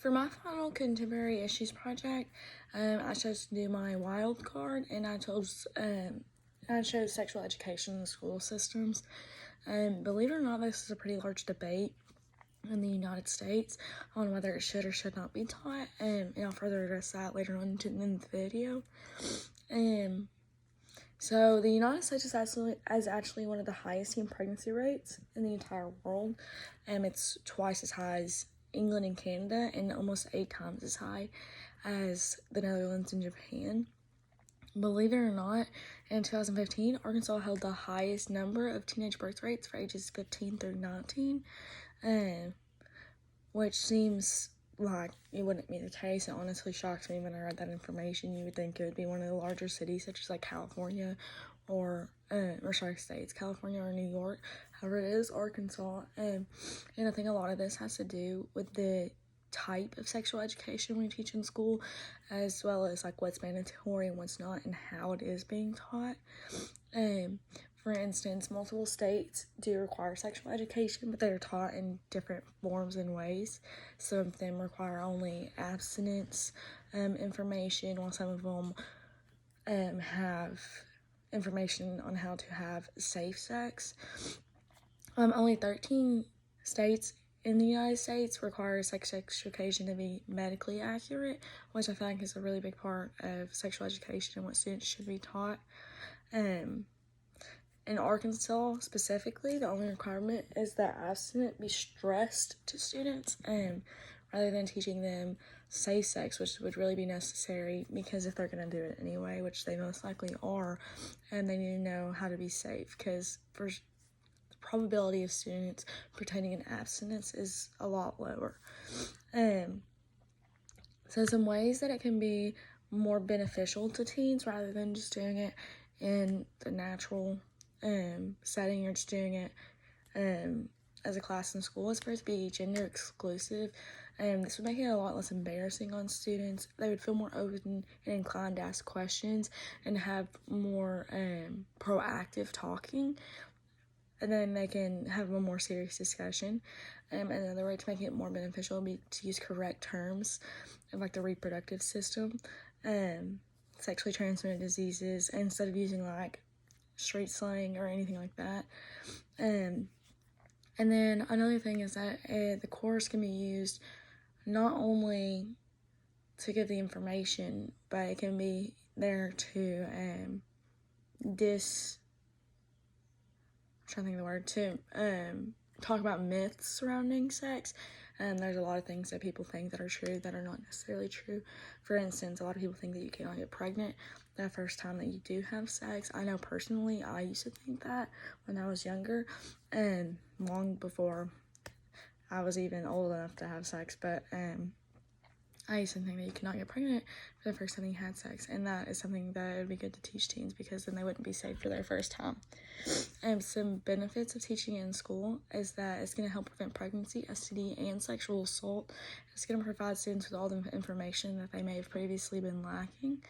For my final contemporary issues project, I chose to do my wild card, and I chose sexual education in the school systems. Believe it or not, this is a pretty large debate in the United States on whether it should or should not be taught, and I'll further address that later on in the video. So the United States is actually one of the highest teen pregnancy rates in the entire world. It's twice as high as England and Canada, and almost 8 times as high as the Netherlands and Japan. Believe it or not, in 2015, Arkansas held the highest number of teenage birth rates for ages 15 through 19, which seems like it wouldn't be the case. It honestly shocks me when I read that information. You would think it would be one of the larger cities, such as like California or states, California or New York. However, it is Arkansas, and I think a lot of this has to do with the type of sexual education we teach in school, as well as like what's mandatory and what's not, and how it is being taught. For instance, multiple states do require sexual education, but they are taught in different forms and ways. Some of them require only abstinence information, while some of them have information on how to have safe sex. Only 13 states in the United States require sex education to be medically accurate, which I think is a really big part of sexual education and what students should be taught. In Arkansas specifically, the only requirement is that abstinence be stressed to students, rather than teaching them safe sex, which would really be necessary, because if they're going to do it anyway, which they most likely are, and they need to know how to be safe, because for the probability of students pretending an abstinence is a lot lower. So some ways that it can be more beneficial to teens rather than just doing it in the natural setting, you're just doing it as a class in school, is for it to be gender exclusive. This would make it a lot less embarrassing on students. They would feel more open and inclined to ask questions and have more proactive talking, and then they can have a more serious discussion. Another way to make it more beneficial would be to use correct terms of like the reproductive system, sexually transmitted diseases, instead of using like street slang or anything like that. And then another thing is that the course can be used not only to give the information, but it can be there to talk about myths surrounding sex. There's a lot of things that people think that are true that are not necessarily true. For instance, a lot of people think that you cannot get pregnant the first time that you do have sex. I know personally, I used to think that when I was younger, and long before I was even old enough to have sex, but I used to think that you could not get pregnant for the first time you had sex, and that is something that would be good to teach teens, because then they wouldn't be safe for their first time. Some benefits of teaching in school is that it's going to help prevent pregnancy, STD, and sexual assault. It's going to provide students with all the information that they may have previously been lacking.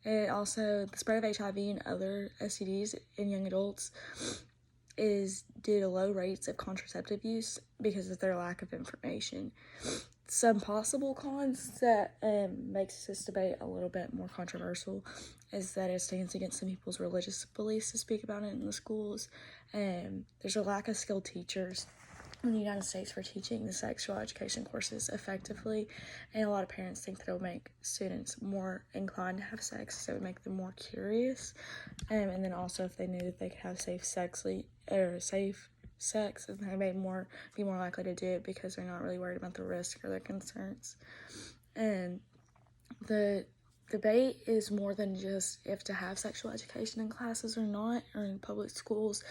It also, the spread of HIV and other STDs in young adults is due to low rates of contraceptive use because of their lack of information. Some possible cons that makes this debate a little bit more controversial is that it stands against some people's religious beliefs to speak about it in the schools. There's a lack of skilled teachers in the United States for teaching the sexual education courses effectively, and a lot of parents think that it would make students more inclined to have sex, so it would make them more curious. And then also, if they knew that they could have safe sex, and they may be more likely to do it because they're not really worried about the risk or their concerns. And the debate is more than just if to have sexual education in classes or not, or in public schools.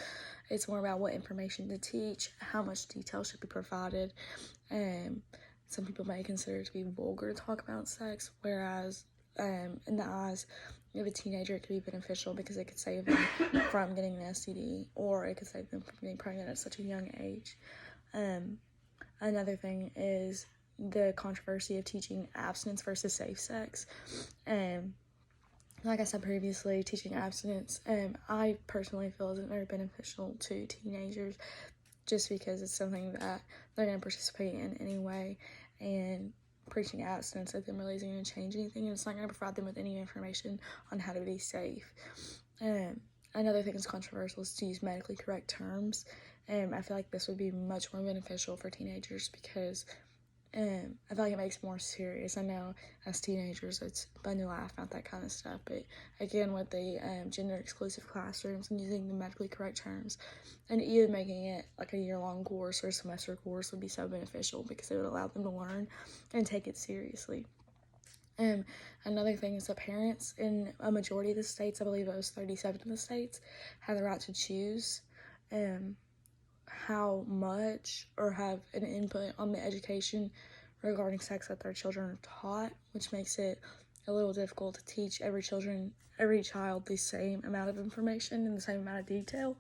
It's more about what information to teach, how much detail should be provided. Some people may consider it to be vulgar to talk about sex, whereas in the eyes of a teenager, it could be beneficial because it could save them from getting an STD, or it could save them from getting pregnant at such a young age. Another thing is the controversy of teaching abstinence versus safe sex. Like I said previously, teaching abstinence, I personally feel isn't very beneficial to teenagers, just because it's something that they're going to participate in anyway, and preaching abstinence at them really isn't going to change anything, and it's not going to provide them with any information on how to be safe. Another thing that's controversial is to use medically correct terms. I feel like this would be much more beneficial for teenagers because I feel like it makes it more serious. I know as teenagers it's fun to laugh about that kind of stuff, but again, with the gender-exclusive classrooms and using the medically correct terms, and even making it like a year-long course or a semester course would be so beneficial because it would allow them to learn and take it seriously. Another thing is that parents in a majority of the states, I believe it was 37 of the states, have the right to choose how much or have an input on the education regarding sex that their children are taught, which makes it a little difficult to teach every child the same amount of information and the same amount of detail.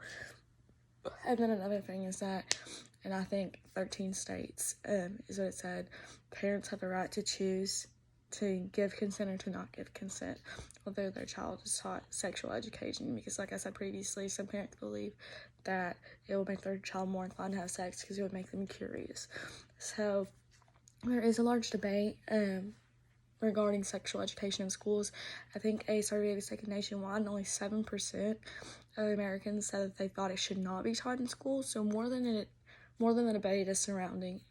And then another thing is that, and I think 13 states is what it said, parents have the right to choose to give consent or to not give consent, whether their child is taught sexual education, because like I said previously, some parents believe that it will make their child more inclined to have sex because it would make them curious. So there is a large debate regarding sexual education in schools. I think a survey was taken nationwide and only 7% of Americans said that they thought it should not be taught in schools. So more than the debate is surrounding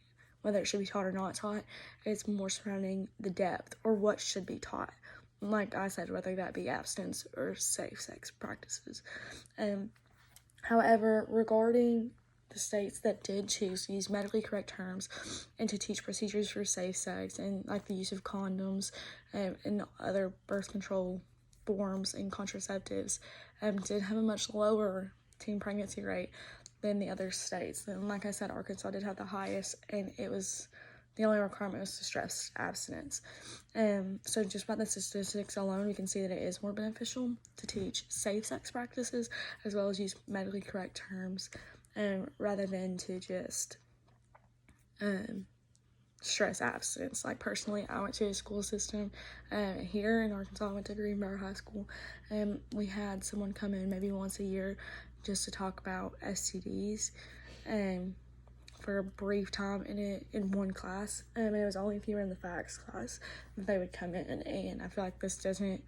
whether it should be taught or not taught, it's more surrounding the depth or what should be taught. Like I said, whether that be abstinence or safe sex practices. However, regarding the states that did choose to use medically correct terms and to teach procedures for safe sex and like the use of condoms and other birth control forms and contraceptives, did have a much lower teen pregnancy rate than the other states. And like I said, Arkansas did have the highest, and it was the only requirement was to stress abstinence. So just by the statistics alone, we can see that it is more beneficial to teach safe sex practices as well as use medically correct terms, rather than to just stress abstinence. Like personally, I went to a school system here in Arkansas. I went to Greenbrier High School, and we had someone come in maybe once a year just to talk about STDs for a brief time in one class, and it was only if you were in the facts class that they would come in, and I feel like this doesn't,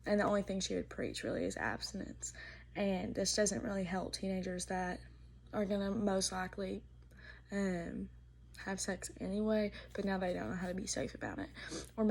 and the only thing she would preach really is abstinence, and this doesn't really help teenagers that are gonna most likely have sex anyway, but now they don't know how to be safe about it, or